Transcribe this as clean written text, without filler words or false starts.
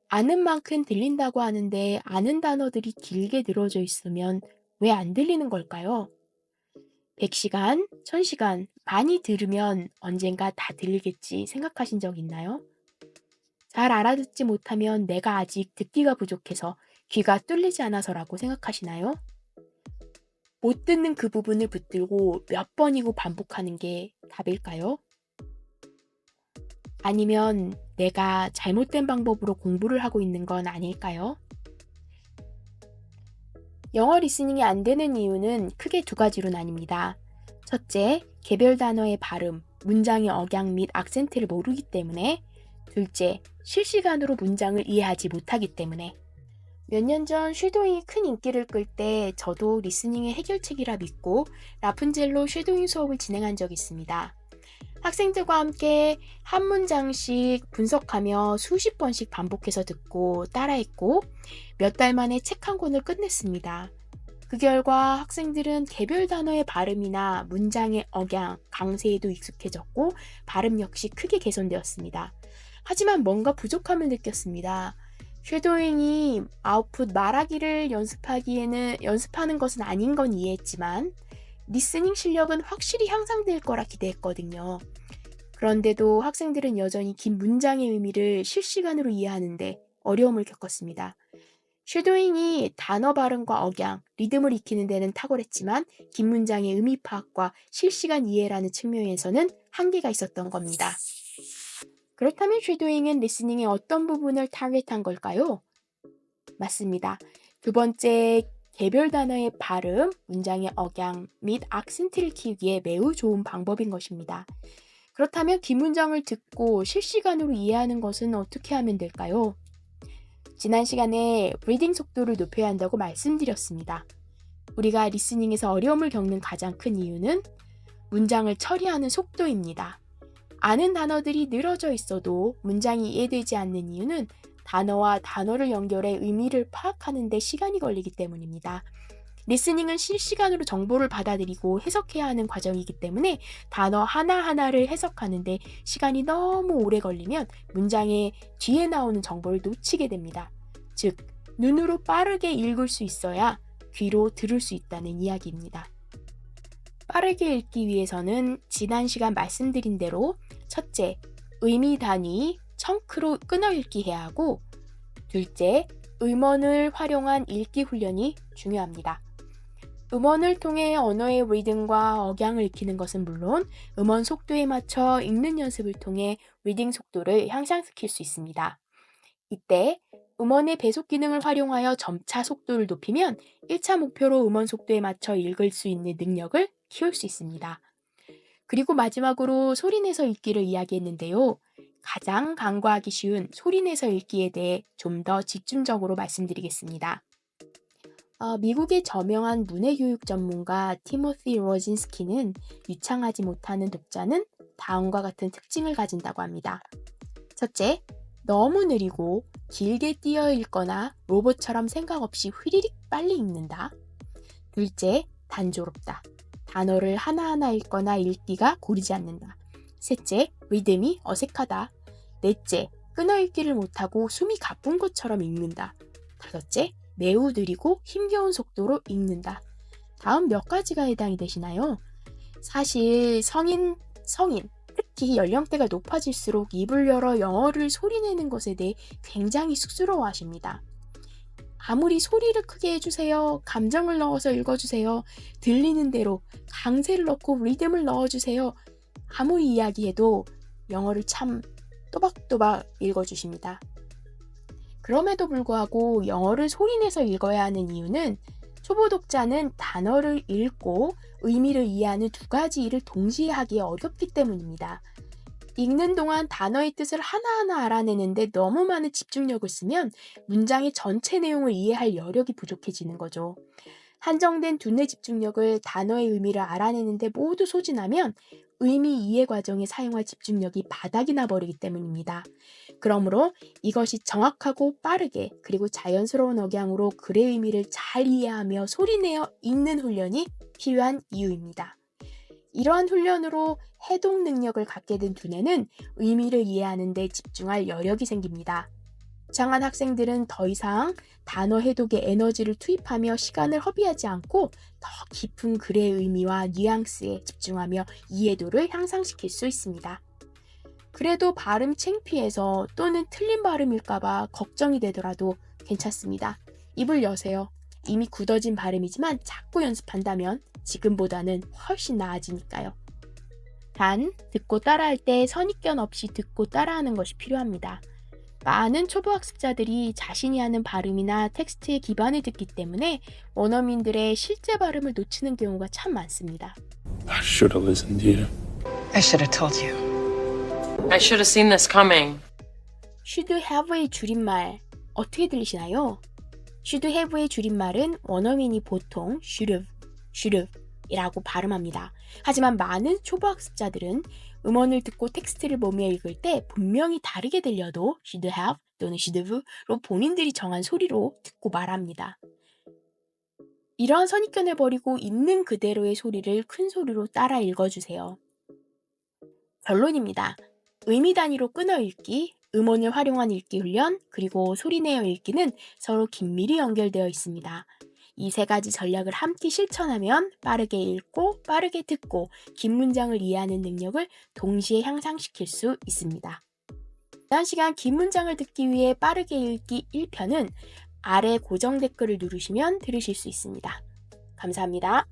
아는 만큼 들린다고 하는데 아는 단어들이 길게 늘어져 있으면 왜 안 들리는 걸까요? 100시간, 1000시간 많이 들으면 언젠가 다 들리겠지 생각하신 적 있나요? 잘 알아듣지 못하면 내가 아직 듣기가 부족해서 귀가 뚫리지 않아서라고 생각하시나요? 못 듣는 그 부분을 붙들고 몇 번이고 반복하는 게 답일까요? 아니면 내가 잘못된 방법으로 공부를 하고 있는 건 아닐까요? 영어 리스닝이 안 되는 이유는 크게 두 가지로 나뉩니다. 첫째, 개별 단어의 발음, 문장의 억양 및 악센트를 모르기 때문에. 둘째, 실시간으로 문장을 이해하지 못하기 때문에. 몇 년 전 쉐도잉이 큰 인기를 끌 때 저도 리스닝의 해결책이라 믿고 라푼젤로 쉐도잉 수업을 진행한 적이 있습니다. 학생들과 함께 한 문장씩 분석하며 수십 번씩 반복해서 듣고 따라했고 몇 달 만에 책 한 권을 끝냈습니다. 그 결과 학생들은 개별 단어의 발음이나 문장의 억양, 강세에도 익숙해졌고 발음 역시 크게 개선되었습니다. 하지만 뭔가 부족함을 느꼈습니다. 쉐도잉이 아웃풋 말하기를 연습하는 것은 아닌 건 이해했지만 리스닝 실력은 확실히 향상될 거라 기대했거든요. 그런데도 학생들은 여전히 긴 문장의 의미를 실시간으로 이해하는데 어려움을 겪었습니다. 쉐도잉이 단어 발음과 억양, 리듬을 익히는 데는 탁월했지만 긴 문장의 의미 파악과 실시간 이해라는 측면에서는 한계가 있었던 겁니다. 그렇다면 쉐도잉은 리스닝의 어떤 부분을 타겟한 걸까요? 맞습니다. 두 번째, 개별 단어의 발음, 문장의 억양 및 악센트를 키우기에 매우 좋은 방법인 것입니다. 그렇다면 긴 문장을 듣고 실시간으로 이해하는 것은 어떻게 하면 될까요? 지난 시간에 리딩 속도를 높여야 한다고 말씀드렸습니다. 우리가 리스닝에서 어려움을 겪는 가장 큰 이유는 문장을 처리하는 속도입니다. 아는 단어들이 늘어져 있어도 문장이 이해되지 않는 이유는 단어와 단어를 연결해 의미를 파악하는 데 시간이 걸리기 때문입니다. 리스닝은 실시간으로 정보를 받아들이고 해석해야 하는 과정이기 때문에 단어 하나하나를 해석하는데 시간이 너무 오래 걸리면 문장의 뒤에 나오는 정보를 놓치게 됩니다. 즉, 눈으로 빠르게 읽을 수 있어야 귀로 들을 수 있다는 이야기입니다. 빠르게 읽기 위해서는 지난 시간 말씀드린 대로 첫째, 의미 단위, 청크로 끊어 읽기 해야 하고 둘째, 음원을 활용한 읽기 훈련이 중요합니다. 음원을 통해 언어의 리듬과 억양을 익히는 것은 물론 음원 속도에 맞춰 읽는 연습을 통해 리딩 속도를 향상시킬 수 있습니다. 이때 음원의 배속 기능을 활용하여 점차 속도를 높이면 1차 목표로 음원 속도에 맞춰 읽을 수 있는 능력을 키울 수 있습니다. 그리고 마지막으로 소리내서 읽기를 이야기했는데요. 가장 간과하기 쉬운 소리내서 읽기에 대해 좀 더 집중적으로 말씀드리겠습니다. 미국의 저명한 문해교육 전문가 티모시 로진스키는 유창하지 못하는 독자는 다음과 같은 특징을 가진다고 합니다. 첫째, 너무 느리고 길게 뛰어 읽거나 로봇처럼 생각 없이 휘리릭 빨리 읽는다. 둘째, 단조롭다. 단어를 하나하나 읽거나 읽기가 고르지 않는다. 셋째, 리듬이 어색하다. 넷째, 끊어 읽기를 못하고 숨이 가쁜 것처럼 읽는다. 다섯째, 매우 느리고 힘겨운 속도로 읽는다. 다음 몇 가지가 해당이 되시나요? 사실 성인, 특히 연령대가 높아질수록 입을 열어 영어를 소리내는 것에 대해 굉장히 쑥스러워하십니다. 아무리 소리를 크게 해주세요, 감정을 넣어서 읽어주세요, 들리는 대로 강세를 넣고 리듬을 넣어주세요. 아무리 이야기해도 영어를 참 또박또박 읽어주십니다. 그럼에도 불구하고 영어를 소리내서 읽어야 하는 이유는 초보 독자는 단어를 읽고 의미를 이해하는 두 가지 일을 동시에 하기 어렵기 때문입니다. 읽는 동안 단어의 뜻을 하나하나 알아내는데 너무 많은 집중력을 쓰면 문장의 전체 내용을 이해할 여력이 부족해지는 거죠. 한정된 두뇌 집중력을 단어의 의미를 알아내는데 모두 소진하면 의미 이해 과정에 사용할 집중력이 바닥이 나버리기 때문입니다. 그러므로 이것이 정확하고 빠르게 그리고 자연스러운 억양으로 글의 의미를 잘 이해하며 소리내어 읽는 훈련이 필요한 이유입니다. 이러한 훈련으로 해독 능력을 갖게 된 두뇌는 의미를 이해하는 데 집중할 여력이 생깁니다. 장한 학생들은 더 이상 단어 해독에 에너지를 투입하며 시간을 허비하지 않고 더 깊은 글의 의미와 뉘앙스에 집중하며 이해도를 향상시킬 수 있습니다. 그래도 발음 창피해서 또는 틀린 발음일까봐 걱정이 되더라도 괜찮습니다. 입을 여세요. 이미 굳어진 발음이지만 자꾸 연습한다면 지금보다는 훨씬 나아지니까요. 단, 듣고 따라할 때 선입견 없이 듣고 따라하는 것이 필요합니다. 많은 초보학습자들이 자신이 하는 발음이나 텍스트에 기반을 듣기 때문에 원어민들의 실제 발음을 놓치는 경우가 참 많습니다. I should have listened to you. I should have told you. I should have seen this coming. should have의 줄임말 어떻게 들리시나요? should have의 줄임말은 원어민이 보통 should have 이라고 발음합니다. 하지만 많은 초보학습자들은 음원을 듣고 텍스트를 보며 읽을 때 분명히 다르게 들려도 should have 또는 should have로 본인들이 정한 소리로 듣고 말합니다. 이런 선입견을 버리고 있는 그대로의 소리를 큰 소리로 따라 읽어주세요. 결론입니다. 의미 단위로 끊어 읽기, 음원을 활용한 읽기 훈련, 그리고 소리내어 읽기는 서로 긴밀히 연결되어 있습니다. 이 세 가지 전략을 함께 실천하면 빠르게 읽고 빠르게 듣고 긴 문장을 이해하는 능력을 동시에 향상시킬 수 있습니다. 이번 시간 긴 문장을 듣기 위해 빠르게 읽기 1편은 아래 고정 댓글을 누르시면 들으실 수 있습니다. 감사합니다.